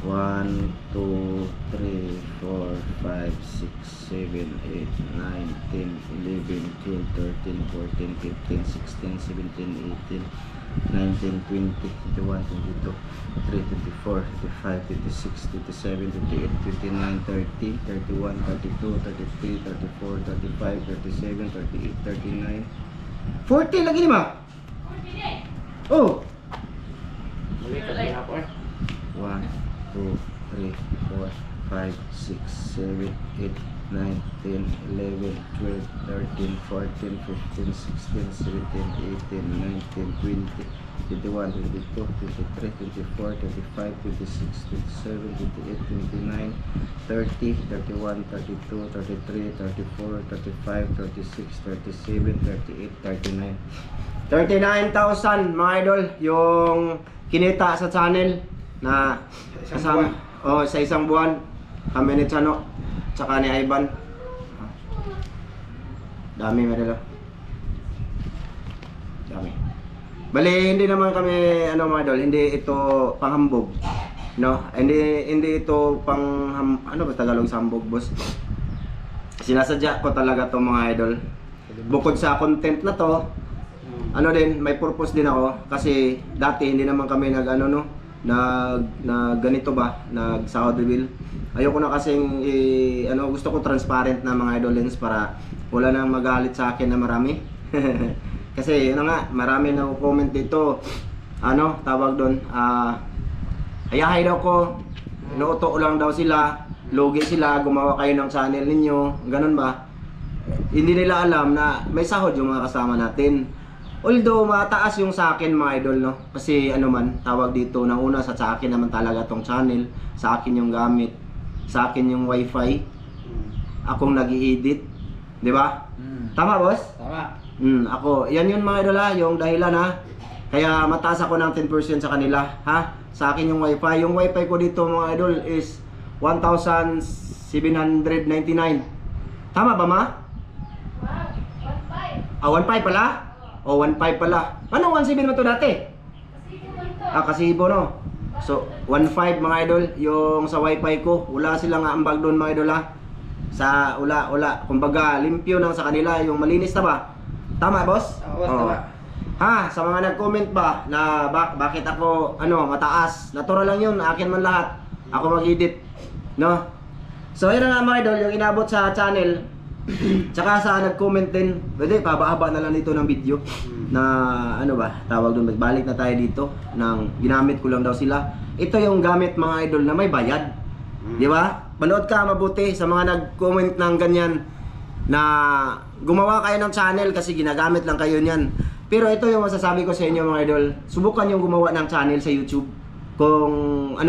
1, 2, 3, 4, 5, 6, 7, 8, 9, 10, 11, 12, 13, 14, 15, 16, 17, 18, 19, 20, 21, 22, 23, 24, 25, 26, 27, 28, 29, 30, 31, 32, 33, 34, 35, 37, 38, 39, 40 lagi ni ma? 40 din. Oh. Muli ka din ako eh. 1, 2, 3, 4, 5, 6, 7, 8, 9, 10, 11, 12, 13, 14, 15, 16, 17, 18, 19, 20, 21, 22, 23, 24, 25, 26, 27, 28, 29, 30, 31, 32, 33, 34, 35, 36, 37, 38, 39. 39,000 mga idol yung kinita sa channel na kasama sa isang buwan kami ni Chano tsaka ni Ivan. Dami medalo. Dami. Bali hindi naman kami mga idol, hindi ito panghambog. No, hindi ito pang ba Tagalog sa hambog, boss. Sinasadya ko talaga to mga idol. Bukod sa content na to, din, may purpose din ako kasi dati hindi naman kami nag ganito ba, nag-sahod reveal. Ayoko na kasing gusto ko transparent na mga idolins para wala nang magalit sa akin na marami. Kasi marami na comment dito. Tawag doon, hayahay daw ko, inuuto lang daw sila, lugi sila, gumawa kayo ng channel ninyo, ganun ba? Hindi nila alam na may sahod yung mga kasama natin. Although mataas yung sa akin mga idol, no? Kasi tawag dito, una sa akin naman talaga tong channel, sa akin yung gamit, sa akin yung wifi, akong nag-i-edit, di ba? Tama boss? Tama. Ako, yan yun mga idol yung dahilan kaya mataas ako ng 10% sa kanila, sa akin yung wifi. Yung wifi ko dito mga idol is 1,799. Tama ba ma? 1.5 pala? 1.5 pala. Anong 1.7 mo to dati? Kasibo no. So 1.5 mga idol yung sa wifi ko. Wala silang ambag doon mga idol Sa wala. Kumbaga limpyo nang sa kanila, yung malinis na ba? Tama boss? Tama. Sa mga nag-comment ba na bakit ako mataas? Natural lang yun, akin man lahat. Ako mag-edit, no? So yun na nga mga idol, yung inabot sa channel. Tsaka sa nag-comment din, pwede pababa na lang dito ng video na tawag doon, balik na tayo dito nang ginamit ko lang daw sila. Ito yung gamit mga idol na may bayad. Di ba? Manood ka mabuti sa mga nag-comment ng ganyan na gumawa kayo ng channel kasi ginagamit lang kayo niyan. Pero ito yung masasabi ko sa inyo mga idol, subukan yung gumawa ng channel sa YouTube. Kung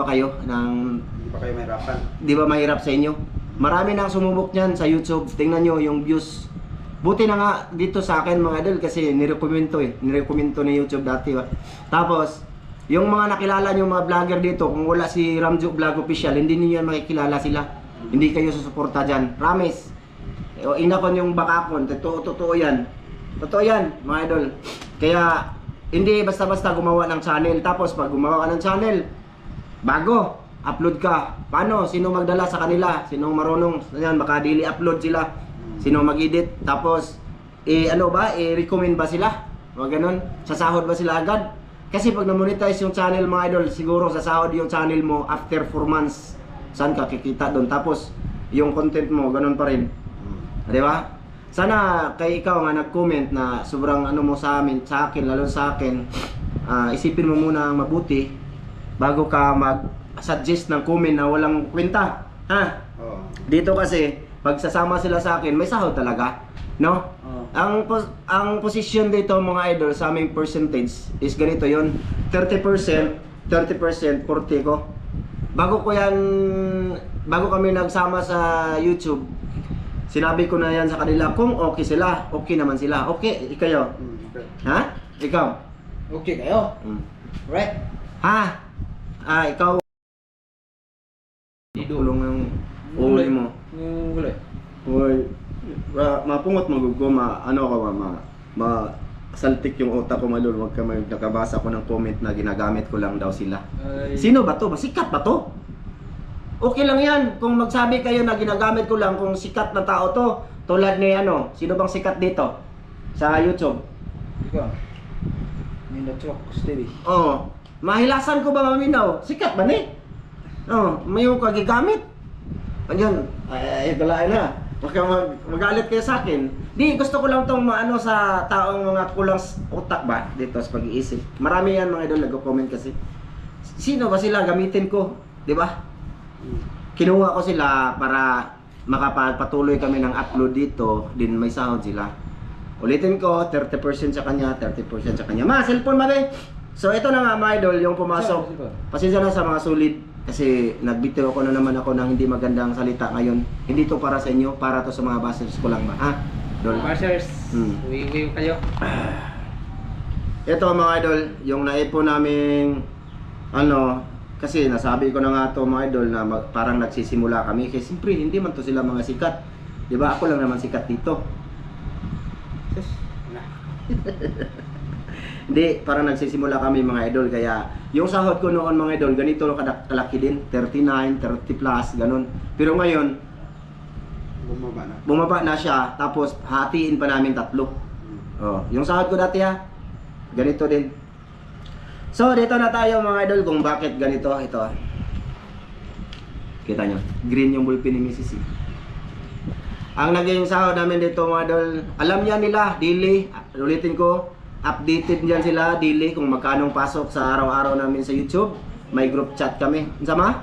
kayo ng Hindi pa kayo mahirapan. Di ba mahirap sa inyo? Marami nang sumubok niyan sa YouTube. Tingnan nyo yung views. Buti na nga dito sa akin mga idol kasi nirekomento ni YouTube dati ba. Tapos yung mga nakilala nyo mga vlogger dito, kung wala si Ramjo Vlog Official, hindi niyo yan makikilala sila. Hindi kayo susuporta dyan. Promise. Inakon yung bakakon. Totoo yan. Totoo yan mga idol. Kaya hindi basta-basta gumawa ng channel. Tapos pag gumawa ka ng channel, bago upload ka. Paano? Sino magdala sa kanila? Sino marunong? Yan, baka daily upload sila. Sino mag-edit? Tapos i-recommend ba sila? O ganun? Sasahod ba sila agad? Kasi pag na-monetize yung channel mga idol, siguro sasahod yung channel mo after 4 months. Saan ka kikita doon? Tapos yung content mo, ganun pa rin. Di ba? Sana kay ikaw nga nag-comment na sobrang mo sa akin, lalo sa akin, isipin mo muna mabuti bago ka mag-suggest ng comment na walang kwenta. Dito kasi, pag sasama sila sa akin, may sahod talaga. No? Ang posisyon dito mga idol sa aming percentage is ganito yon, 30%, 40 ko. Bago kami nagsama sa YouTube, sinabi ko na yan sa kanila kung okay sila, okay naman sila. Okay, ikaw. Ha? Ikaw? Okay kayo? Right? Ikaw. Tulong ng uli mo. Gulay. Hoy, mapungot mo gugo, saltik yung utak ko, mga idol. Huwag ka nakabasa ko ng comment na ginagamit ko lang daw sila. Ay. Sino ba to? Sikat ba to? Okay lang yan kung magsabi kayo na ginagamit ko lang kung sikat na tao to. Tulad ni ano, sino bang sikat dito sa YouTube? Ikaw. Minotro, Stevie. Oh, mahilasan ko ba maminaw? Sikat ba ni? Oh, may yung kagigamit. Ayun, ay galain na. Baka magalit kayo sa akin. Di, gusto ko lang tong maano sa taong mga kulang utak ba dito sa pag-iisip. Marami yan mga idol nagko-comment kasi. Sino ba sila gamitin ko? Di ba? Kinuha ko sila para makapatuloy kami ng upload dito, din may sahod sila. Ulitin ko, 30% sa kanya, 30% sa kanya. Cellphone mabe. So ito na nga mga idol, yung pumasok. Pasensya na sa mga sulit kasi nagbitiw ako na naman ako ng hindi magandang salita ngayon. Hindi to para sa inyo, para to sa mga bashers ko lang ba, ha? Idol. Bashers, uwi kayo. Ito mga idol, yung naipon naming ano, kasi nasabi ko na nga to mga idol na parang nagsisimula kami. Kasi siyempre hindi man to sila mga sikat. 'Di ba? Ako lang naman sikat dito. Hindi, parang nagsisimula kami mga idol. Kaya yung sahod ko noon mga idol, ganito kalaki din, 39, 30 plus, ganun. Pero ngayon, bumaba na siya, tapos hatiin pa namin tatlo. Oh, yung sahod ko dati ha, ganito din. So, dito na tayo mga idol kung bakit ganito. Ito. Kita nyo, green yung bulpin ni Mrs. Ang naging sahod namin dito mga idol, alam yan nila, daily. Ulitin ko, updated dyan sila, daily, kung magkanong pasok sa araw-araw namin sa YouTube. May group chat kami. Sama?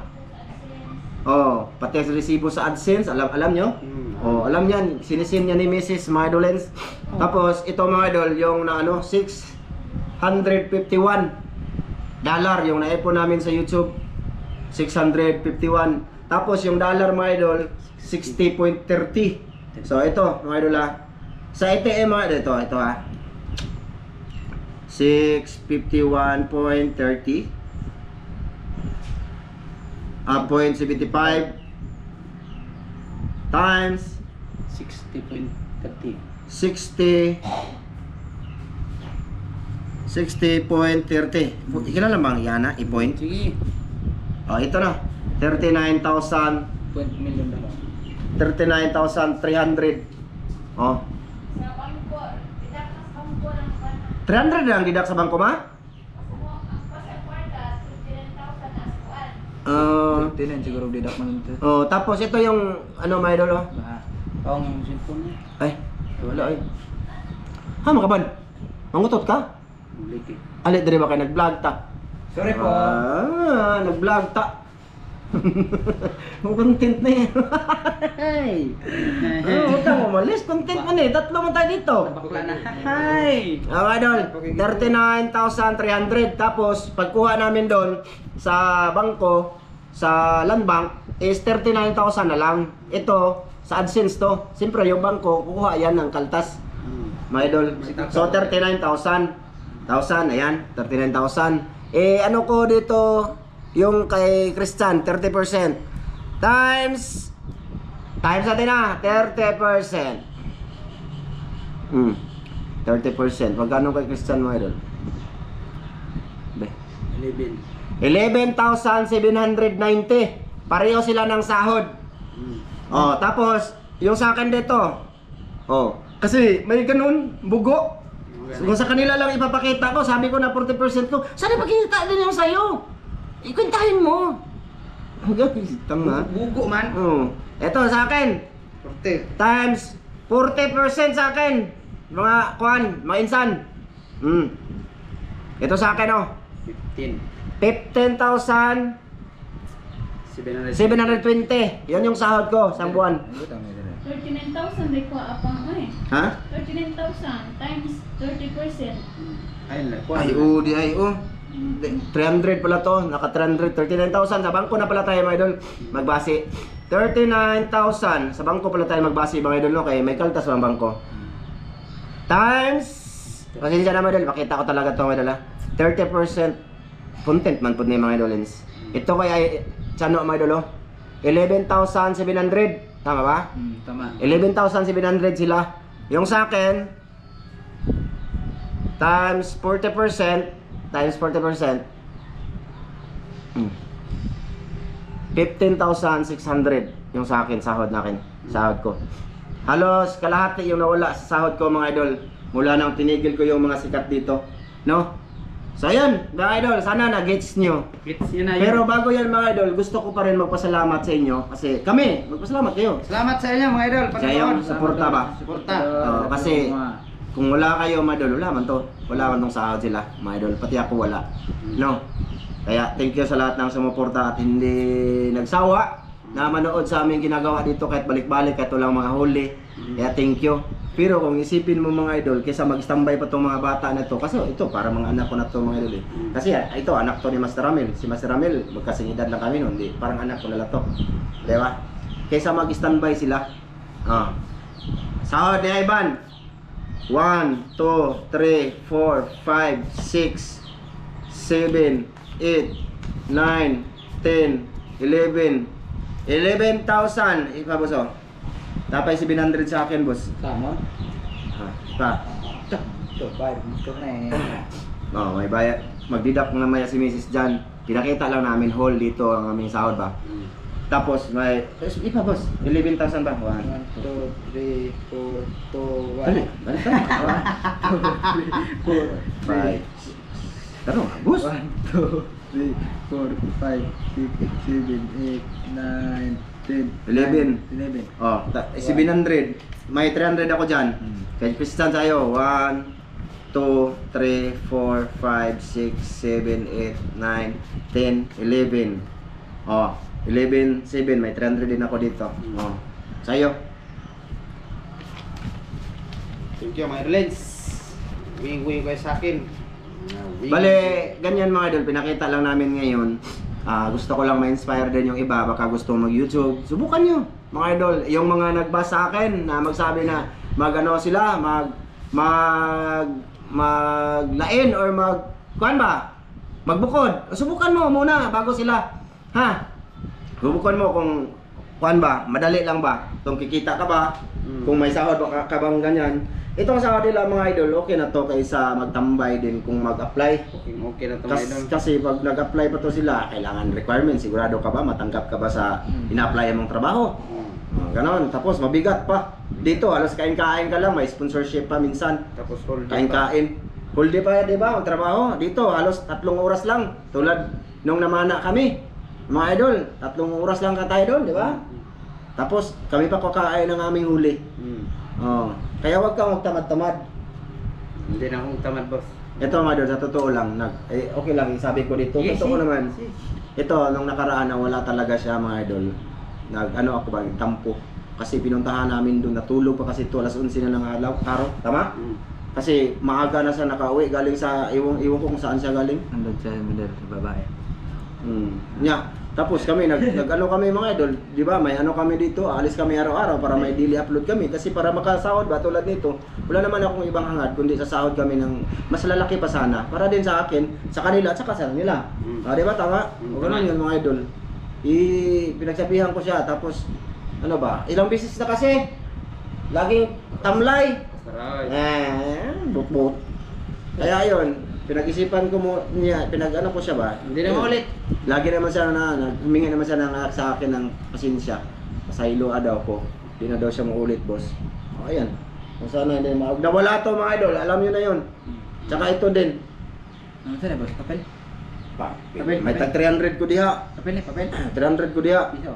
Oh, pati resibo sa AdSense, alam nyo? Oh, alam yan, sinisim niya ni Mrs. mga idolens. Tapos, ito mga idol, yung na ano, $651 yung naipon namin sa YouTube. 651. Tapos yung dollar mga idol 60.30. So ito mga idol ha. Sa ATM mga idol, ito ha. 651.30 0.75 times 60.30. 60.30. Ikilala bang yan ha? I-point? Sige. Oh, ito na. 39,000. Point million na lang. 39,300. Oh. Sa bangko, tidak sa bangko lang pa. 300 lang didak sa bangko ma? Kasi kwarta, 15,000 as one. Tinan siguro didak man ito. Oh, tapos ito yung ano my idol oh. Ang cellphone niya. Ay, wala ay. Ha, makaban. Mangutot ka? Ulit eh. Ali diri ba kay nag-vlog ta? Sorry po. Nag-vlog ta. Content na yan. Huwag kang umalis. Content mo na eh. Tatlo mo tayo dito. Bakla na. Hi! Idol, 39,300. Tapos, pagkuha namin doon sa bangko, sa land bank, is 39,000 na lang. Ito, sa AdSense to. Siyempre, yung bangko, kukuha yan ng kaltas. Mga idol. So, 39,000. Ayan, 39,000. Ano ko dito, yung kay Christian, 30%. Times natin na, 30%. 30%. Magkano kay Christian mga idol? 11,790. Pareho sila ng sahod. Oh, tapos, yung sa akin dito. Oh, kasi may ganun, bugo. Kung sa kanila lang ipapakita ko, sabi ko na 40% ko, sana pakita din yung sa'yo. Ikwentahin mo. Tama. Bugo man. Ito sa akin. 40. Times 40% sa akin. Mga kuan, mga insan. Ito sa akin oh. 15,720. 700. Yan yung sahod ko sa buwan. 39,000 di ko apang eh. Ha? 39,000 times 30%. Ayun lang. Ay, 300 pala to, naka 300, 39,000 sa bangko na pala tayo mga idol magbase. 39,000 sa bangko pala tayo magbase mga idol no, kaya may kaltas ang bangko. Times, pasensya na mga idol, pakita ko talaga to mga idol ha. 30% content man po ni mga idolins. Ito kaya chano mga idol oh. 11,700, tama ba? Tama. 11,700 sila. Yung sa akin times 40%, times 40%, 15,600 yung sa akin, sahod nakin, sahod ko. Halos kalahati yung nawala sa sahod ko mga idol, mula nang tinigil ko yung mga sikat dito, no? So ayun, mga idol, sana na-gets nyo. Gets nyo na yun. Pero bago yan mga idol, gusto ko pa rin magpasalamat sa inyo kasi kami, magpasalamat kayo. Salamat sa inyo mga idol. Sa iyong suporta ba? Suporta. Kasi kung wala kayo mga idol, wala man to. Wala man tong sahod sila, mga idol. Pati ako wala. No? Kaya thank you sa lahat ng sumuporta at hindi nagsawa na manood sa aming ginagawa dito kahit balik-balik, kahit walang mga huli. Kaya thank you. Pero kung isipin mo mga idol, kaysa mag-standby pa tong mga bata na to, kasi ito para mga anak ko na to mga idol eh. Kasi ito anak to ni Master Ramil. Si Master Ramil, magkasing edad lang kami noon, parang anak ko na lang to. Di ba? Kaysa mag-standby sila. Sahod ni Ivan. 1, 2, 3, 4, 5, 6, 7, 8, 9, 10, 11, 11,000 ipa boss oh. Tapay 700 sa akin boss. Sama. Pa. Ito, bayad. Ito na eh. Oh, may bayad. Magdidak na maya si Mrs. Jan. Pinakita lang namin whole dito ang aming sahod ba. Tapos may ipa boss. 11,000 ba? 1, 2, 3, 4, 2, 1. Balik. Balik. 5. Taro, boss. 1, 2, 3, 4, 5, 6, 7, 8, 9, 10, 11. 11. Oh, 700. May 300 ako diyan. Kay Christian sa'yo. 1, 2, 3, 4, 5, 6, 7, 8, 9, 10, 11. Oh, 11, 7. May 300 din ako dito. Oh, sa'yo. Thank you mga idolens. Wing-wing kayo sa akin. Bale, ganyan mga idol. Pinakita lang namin ngayon. Gusto ko lang ma-inspire din yung iba. Baka gusto mag-YouTube. Subukan nyo, mga idol. Yung mga nagbasa sa akin na magsabi na mag-ano sila, maglain or kuan ba? Magbukod. Subukan mo muna bago sila. Ha? Subukan mo kung kuan ba? Madali lang ba? Kung kikita ka ba? Kung may sahod ka bang ganyan? Itong sahod nila mga idol, okay na to kaysa magtambay din kung mag-apply. Okay na ito mga idol. Kasi pag nag-apply pa to sila, kailangan requirement. Sigurado ka ba? Matanggap ka ba sa ina-apply mong trabaho? Ganon. Tapos mabigat pa. Dito, halos kain-kain ka lang. May sponsorship pa minsan. Tapos hold Kain-kain. Full day pa, di ba? Ang trabaho. Dito, halos 3 oras lang. Tulad nung namana kami. Mga idol, 3 oras lang ka tayo doon, di ba? Tapos, kami pa kakain ng aming huli. Oh. Kaya wag kang magtamad-tamad. Hindi na akong tamad boss. Ito mga idol, sa totoo lang, okay lang, sabi ko dito, totoo naman. Ito, nung nakaraan na wala talaga siya mga idol, ako ba, tampo. Kasi pinuntahan namin doon, natulog pa kasi ito, alas 11 na ng araw, tama? Kasi maaga na siya nakauwi, galing sa, iwan ko kung saan siya galing. Andun sa middle sa babae. Tapos kami, nag-ano kami mga idol, di ba, may ano kami dito, alis kami araw-araw para may daily upload kami. Kasi para makasahod ba, tulad nito, wala naman akong ibang hangad, kundi sa sahod kami ng mas lalaki pa sana. Para din sa akin, sa kanila, at saka sa kanila. Di ba, tama? O ganun yun mga idol. Pinagsabihan ko siya, tapos, ano ba, ilang beses na kasi, laging tamlay. Bot-bot. Kaya yun, pinag-isipan ko mo niya, pinag-ano ko siya ba? Hindi na maulit. Lagi naman siya humingi naman siya sa akin ng pasensya. Pasaylo daw ko. Hindi na daw siya maulit, boss. O, ayan. Kung sana hindi nawala to mga idol, alam niyo na yun. Tsaka ito din. Ano saan boss? Papel? Papel. May tag 300 ko diha. Papel eh, papel. 300 ko diha. Piso.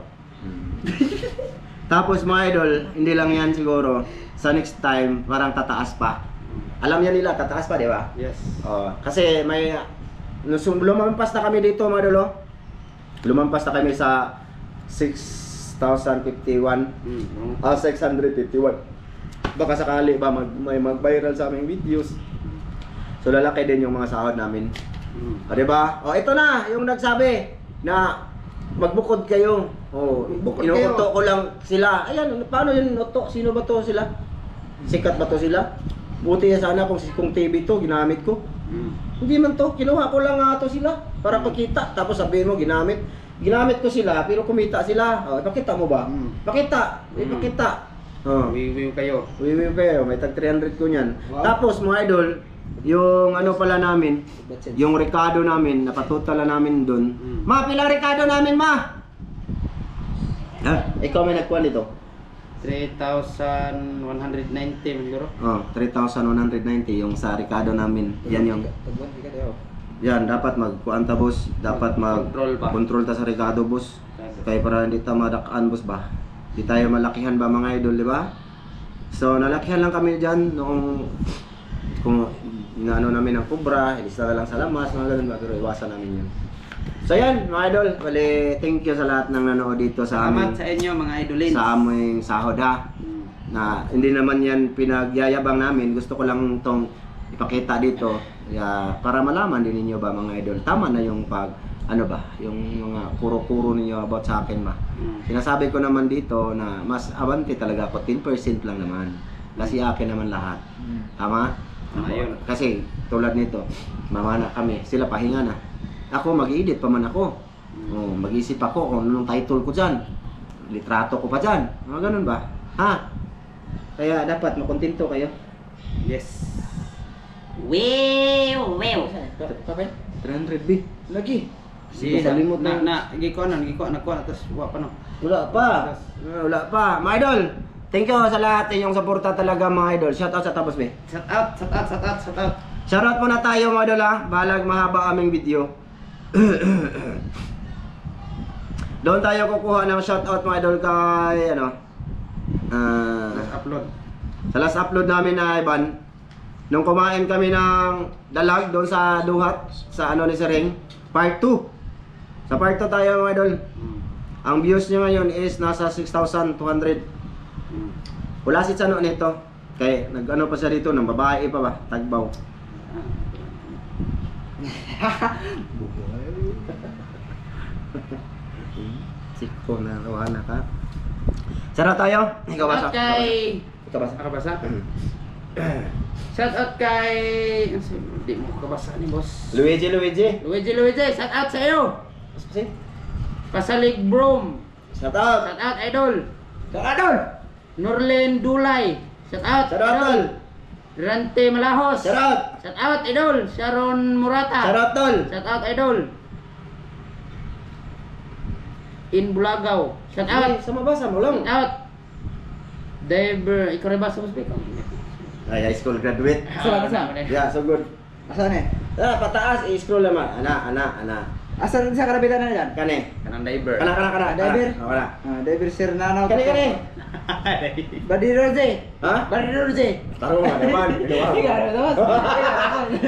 Tapos mga idol, hindi lang yan siguro. Sa next time, parang tataas pa. Alam niya nila, tataas pa, di ba? Yes. Kasi may lumampas na kami dito mga idol. Lumampas na kami sa 6,051. 651. Baka sakali ba may mag-viral sa aming videos. So lalaki din yung mga sahod namin. Di ba? Ito na yung nagsabi na magbukod kayo. Inuuto ko lang sila. Ayan, paano yun uto? Sino ba to sila? Sikat ba to sila? Buti sana kung TV to, ginamit ko. Hindi man to, kinuha ko lang to sila para pakita. Tapos sabihin mo, ginamit ko sila, pero kumita sila. Ipakita mo ba? Ipakita. Wiwiw kayo. Wiwiw kayo, may tag 300 ko niyan. Tapos mga idol, yung ano pala namin, yung Ricardo namin, napatutala namin dun. Ma, pila Ricardo namin, ma? Ha? Ikaw may nagkuhan dito? 3,190 siguro. Oh, 3,190 yung sa Ricardo namin. Yan yung yan, dapat magkuan ta boss, dapat Control ba? mag-control ta sa Ricardo boss. Kaya para hindi ta madakaan boss ba. Di tayo malakihan ba mga idol, di ba? So nalakihan lang kami diyan noong kung inaano namin ng kubra, ilista na lang sa lamas, mga ganun ba, pero iwasan namin yun. So yan mga idol, wali thank you sa lahat ng nanood dito sa Salamat amin. sa inyo mga idolins. Sa aming sahod ha. Na hindi naman yan pinagyayabang namin, gusto ko lang tong ipakita dito para malaman din ninyo ba mga idol, tama na yung pag ano ba, yung mga kuro-kuro ninyo about sa akin ba. Sinasabi ko naman dito na mas abante talaga ako, 10% lang naman kasi akin naman lahat, tama? Ayun. Kasi tulad nito, mamana kami, sila pahinga na, ako mag-edit pa man ako. Mag-isip ako kung anong title ko dyan, litrato ko pa dyan, mga ganun ba, ha? Kaya dapat makontento kayo. Yes. Wow, wow. 300B. Lagi. Si Salimot na giko na tapos wa pa no. Wala pa. Wala pa. Mga idol, thank you sa lahat inyong suporta talaga mga idol. Shout out sa Tabos Be. Shout out. Shout out muna tayo mga idol ha. Balag mahaba aming video. Doon tayo kukuha ng shout out mga idol kay ano. Let's upload. Sa last upload namin na Ivan, nung kumain kami ng dalag doon sa Duhat, sa ano ni Sering, part 2. Sa part 2 tayo mga idol. Ang views niya ngayon is nasa 6,200. Wala si Chano nito. Kaya nag-ano pa siya dito, ng babae pa ba? Tagbaw. Siko na, kawana ka. Sarap tayo. Ikaw basa. Okay. Ikaw basa. Ako basa. Shout out kay di mo kabasa ni boss. Luigi. Luigi, shout out sa iyo. Pasalig Brom. Shout out. Shout out idol. Shout out. Norlen Dulay. Shout out. Shout out, tol. Rante Malahos. Shout out. Shout out idol. Sharon Murata. Shout out, tol. Shout out idol. In Bulagaw. Shout out. Sama basa mo lang. Shout out. Deber, ikaw rin ba sa musbik? Ay, high school graduate. Asa? Yeah, so good. Asan eh? Pataas, i-scroll naman. Ana. Asan sa karabitan na dyan? Kane. Kanang diver. Kana. Diver? Kana. David Sir Nanaw. Kane. Badi Rosie. Ha? Badi Rosie. Taro nga naman.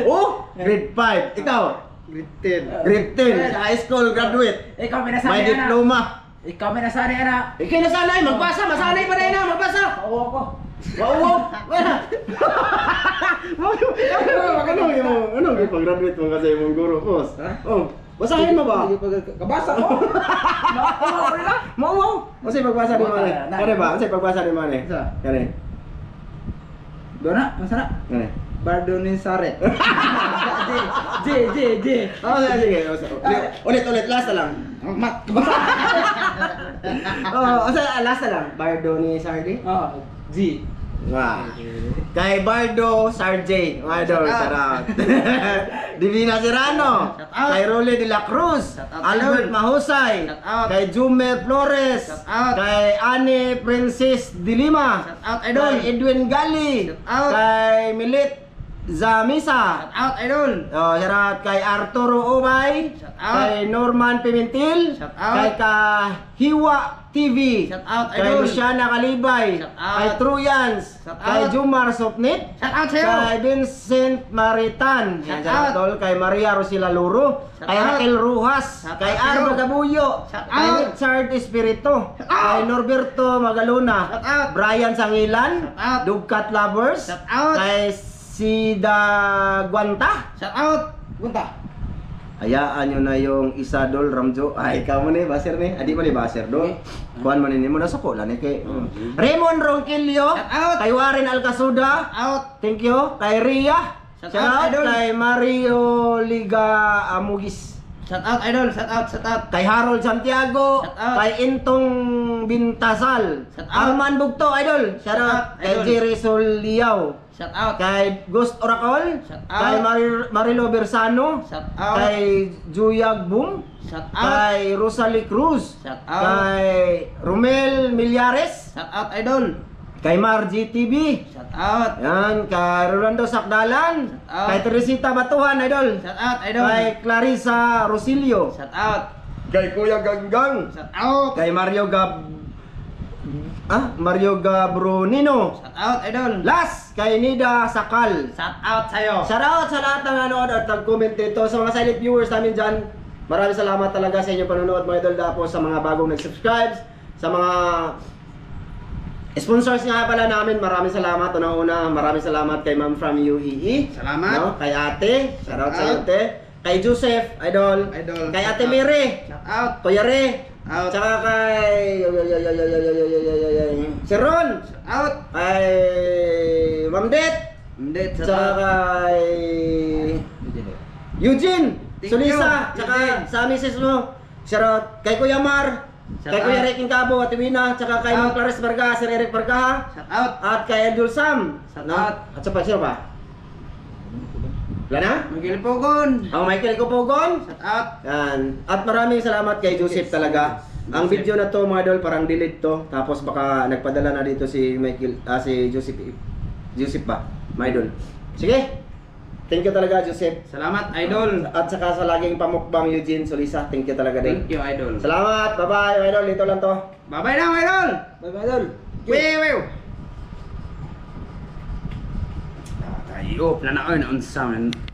Oh, grade 5. Ikaw? Grade 10. Sa high school graduate. Ikaw may May nasanay anak. diploma. Ikaw may nasanay anak. Ikaw na sanay, magbasa. Masanay pa rin na, magbasa. Oo ako. Wow. Wala. Ano yung pag-graduate mo kasi yung guro, boss? Ha? Oh, basahin mo ba? Kabasa ko. Mau. Kasi pagbasa ni Mane. Kare ba? Kasi pagbasa ni Mane. Isa. Kare. Doon na, masana. Kare. Bardonin Sare. J. Oh, sige. Ulit, last na lang. Mat. Oh, last na lang. Bardo ni Sardi. Oh, G. Wah. Kay Bardo Sarjay, mga idol, sarap. Divina Serrano, Shout out. kay Rolly de la Cruz, Shout out, Albert idol. Mahusay, Shout out. kay Jumer Flores, Shout out. kay Annie Princess Dilima, Shout out, idol. kay Edwin Gali, Shout out. kay Milit Zamisa, Shout out idol. oh, shoutout kay Arturo Umay, Shout out. kay Norman Pimentel, Shout out. kay Kahiwa TV, Shout out, kay idol. Luciana Kalibay, Shout out. kay Truyans, Shout kay out. Jumar Sopnit, Shout out sa'yo. kay Vincent Maritan, Shout yan, out. tol, kay Maria Rosila Luro, Shout kay out. Raquel Rujas, Shout kay out, Arbo sa'yo. Gabuyo, Shout kay out. Richard Espirito, Shout out. kay Norberto Magaluna, Shout out. Brian Sangilan, Shout out. Dugkat Lovers, Shout out. kay Sida Guanta. Shout out. Gunta. Hayaan nyo na yung Isadol Ramjo. Ay, ikaw mo ni, baser ni. Adi mo ni, baser do. Kuhan mo ni mo, nasa ko lang kay. Raymond Ronquillo. Shout out. Kay Warren Alcasuda. Out. Thank you. Kay Ria. Shout Shout out, out. idol. Kay Mario Liga Amugis. Shout out idol. Shout out. Kay Harold Santiago. Shout out. Kay Intong Bintasal. Shout out. Arman Bugto, idol. Shout Shout out. out, Kay idol. Jerry Soliao. Shout out. Kay Ghost Oracle. Shout out. Kay Marilo Bersano. Shout out. Kay Juyag Boom. Shout out. Kay Rosalie Cruz. Shout out. Kay Romel Millares. Shout out idol. Kay Mar GTV. Shout out. Yan, kay Rolando Sakdalan. Shout out. Kay Teresita Batuhan, idol. Shout out idol. Kay Clarissa Rosilio. Shout out. Kay Kuya Ganggang. Shout out. Kay Mario Gabronino. Shout out idol. Last, kay Nida Sakal. Shout out sa'yo. Shout out sa lahat ng nanood at nag-comment dito. Sa mga silent viewers namin dyan, maraming salamat talaga sa inyong panonood mga idol. Tapos sa mga bagong nag-subscribe, sa mga sponsors nga pala namin, maraming salamat. Unang-una, maraming salamat kay Ma'am from UAE. Salamat. No? Kay ate, shout out sa iyo, ate. Kay Joseph, idol. Idol. Kay Ate Mire, Shout out. Kuya Re. Out. Tsaka kay si Ron. Shout out. Kay Ma'am Det. Hindi. Shout Tsaka out. kay Eugene. Thank Sulisa. you, Tsaka Eugene. sa misis mo. Shoutout kay Kuya Mar. Shout Kay Kuya out. Reking Cabo, Ate Wina. Tsaka kay Ma'am Out. Clarice Barga, Sir Eric Barga. Shout out. At kay Edul Sam. Shout No? out. At sa pa, sino pa? Wala na? Magilipogon. Ang Michael Kupogon. Shout out. Yan. At maraming salamat kay Joseph talaga. Ang video na to mga idol parang delete to. Tapos baka nagpadala na dito si Michael, si Joseph. Joseph ba? Mga idol. Sige. Thank you talaga Joseph. Salamat idol. At saka sa laging pamukbang Eugene Solisa. Thank you talaga din. Thank you idol. Salamat. Bye-bye mga idol. Dito lang to. Bye-bye na idol. Bye-bye idol. Wew. Tayo, planaon on sound.